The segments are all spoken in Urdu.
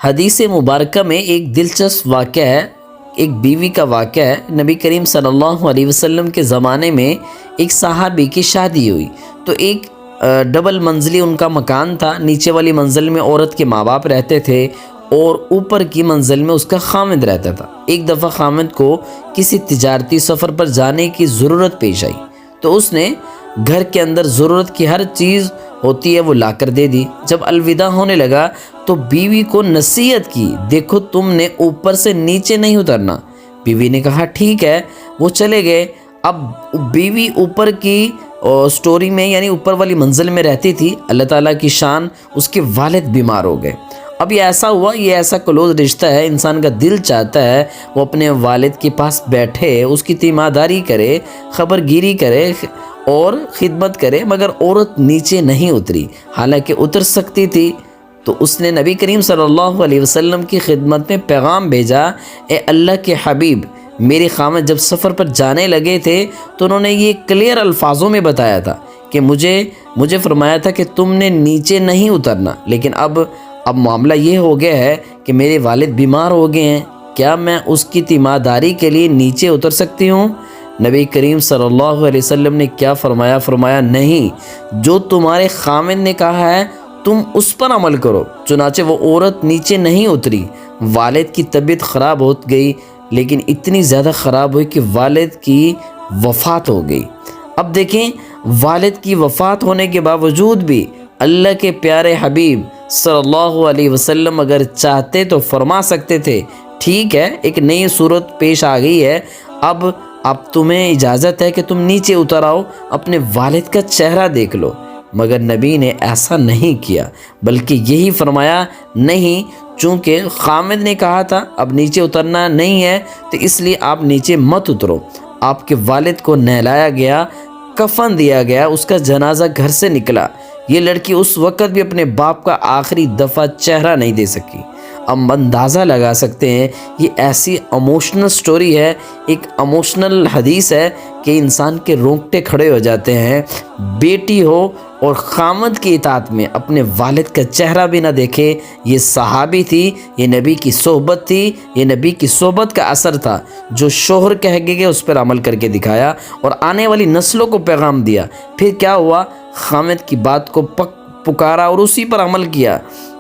حدیث مبارکہ میں ایک دلچسپ واقعہ ہے، ایک بیوی کا واقعہ ہے۔ نبی کریم صلی اللہ علیہ وسلم کے زمانے میں ایک صحابی کی شادی ہوئی تو ایک ڈبل منزلی ان کا مکان تھا۔ نیچے والی منزل میں عورت کے ماں باپ رہتے تھے اور اوپر کی منزل میں اس کا خاوند رہتا تھا۔ ایک دفعہ خاوند کو کسی تجارتی سفر پر جانے کی ضرورت پیش آئی تو اس نے گھر کے اندر ضرورت کی ہر چیز ہوتی ہے وہ لا کر دے دی۔ جب الوداع ہونے لگا تو بیوی کو نصیحت کی، دیکھو تم نے اوپر سے نیچے نہیں اترنا۔ بیوی نے کہا ٹھیک ہے، وہ چلے گئے۔ اب بیوی اوپر کی سٹوری میں یعنی اوپر والی منزل میں رہتی تھی۔ اللہ تعالیٰ کی شان، اس کے والد بیمار ہو گئے۔ اب یہ ایسا ہوا، یہ ایسا کلوز رشتہ ہے، انسان کا دل چاہتا ہے وہ اپنے والد کے پاس بیٹھے، اس کی تیمارداری کرے، خبر گیری کرے اور خدمت کرے، مگر عورت نیچے نہیں اتری، حالانکہ اتر سکتی تھی۔ تو اس نے نبی کریم صلی اللہ علیہ وسلم کی خدمت میں پیغام بھیجا، اے اللہ کے حبیب، میرے خاوند جب سفر پر جانے لگے تھے تو انہوں نے یہ کلیئر الفاظوں میں بتایا تھا کہ مجھے فرمایا تھا کہ تم نے نیچے نہیں اترنا، لیکن اب معاملہ یہ ہو گیا ہے کہ میرے والد بیمار ہو گئے ہیں، کیا میں اس کی تیمارداری کے لیے نیچے اتر سکتی ہوں؟ نبی کریم صلی اللہ علیہ وسلم نے کیا فرمایا نہیں، جو تمہارے خاوند نے کہا ہے تم اس پر عمل کرو۔ چنانچہ وہ عورت نیچے نہیں اتری۔ والد کی طبیعت خراب ہو گئی، لیکن اتنی زیادہ خراب ہوئی کہ والد کی وفات ہو گئی۔ اب دیکھیں، والد کی وفات ہونے کے باوجود بھی اللہ کے پیارے حبیب صلی اللہ علیہ وسلم اگر چاہتے تو فرما سکتے تھے، ٹھیک ہے ایک نئی صورت پیش آ گئی ہے، اب تمہیں اجازت ہے کہ تم نیچے اتر آؤ، اپنے والد کا چہرہ دیکھ لو۔ مگر نبی نے ایسا نہیں کیا، بلکہ یہی فرمایا نہیں، چونکہ خاوند نے کہا تھا اب نیچے اترنا نہیں ہے تو اس لیے آپ نیچے مت اترو۔ آپ کے والد کو نہلایا گیا، کفن دیا گیا، اس کا جنازہ گھر سے نکلا۔ یہ لڑکی اس وقت بھی اپنے باپ کا آخری دفعہ چہرہ نہیں دے سکی۔ ہم اندازہ لگا سکتے ہیں یہ ایسی ایموشنل سٹوری ہے، ایک ایموشنل حدیث ہے کہ انسان کے رونگٹے کھڑے ہو جاتے ہیں۔ بیٹی ہو اور خاوند کی اطاعت میں اپنے والد کا چہرہ بھی نہ دیکھے۔ یہ صحابی تھی، یہ نبی کی صحبت تھی، یہ نبی کی صحبت کا اثر تھا، جو شوہر کہہ گئے اس پر عمل کر کے دکھایا اور آنے والی نسلوں کو پیغام دیا۔ پھر کیا ہوا، خاوند کی بات کو پکارا اور اسی پر عمل کیا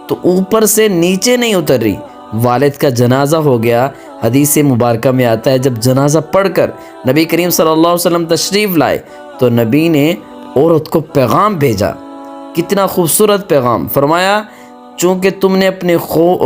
تو اوپر سے نیچے نہیں اتر رہی، والد کا جنازہ ہو گیا۔ حدیث مبارکہ میں آتا ہے جب جنازہ پڑھ کر نبی کریم صلی اللہ علیہ وسلم تشریف لائے تو نبی نے عورت کو پیغام بھیجا، کتنا خوبصورت پیغام، فرمایا چونکہ تم نے اپنے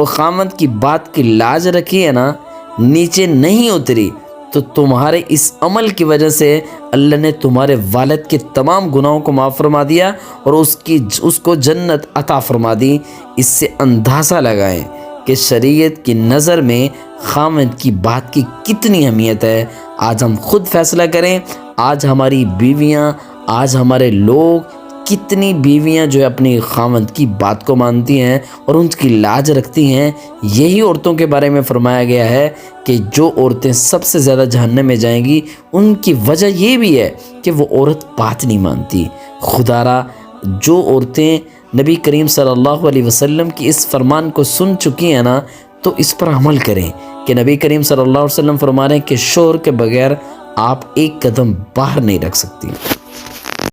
خاوند کی بات کی لاج رکھی ہے نا، نیچے نہیں اتری، تو تمہارے اس عمل کی وجہ سے اللہ نے تمہارے والد کے تمام گناہوں کو معاف فرما دیا اور اس کو جنت عطا فرما دی۔ اس سے اندازہ لگائیں کہ شریعت کی نظر میں خاوند کی بات کی کتنی اہمیت ہے۔ آج ہم خود فیصلہ کریں، آج ہماری بیویاں، آج ہمارے لوگ، کتنی بیویاں جو ہے اپنی خاوند کی بات کو مانتی ہیں اور ان کی لاج رکھتی ہیں۔ یہی عورتوں کے بارے میں فرمایا گیا ہے کہ جو عورتیں سب سے زیادہ جہنم میں جائیں گی ان کی وجہ یہ بھی ہے کہ وہ عورت بات نہیں مانتی۔ خدا را جو عورتیں نبی کریم صلی اللہ علیہ وسلم کی اس فرمان کو سن چکی ہیں نا، تو اس پر عمل کریں کہ نبی کریم صلی اللہ علیہ وسلم فرما رہے ہیں کہ شوہر کے بغیر آپ ایک قدم باہر نہیں رکھ سکتی۔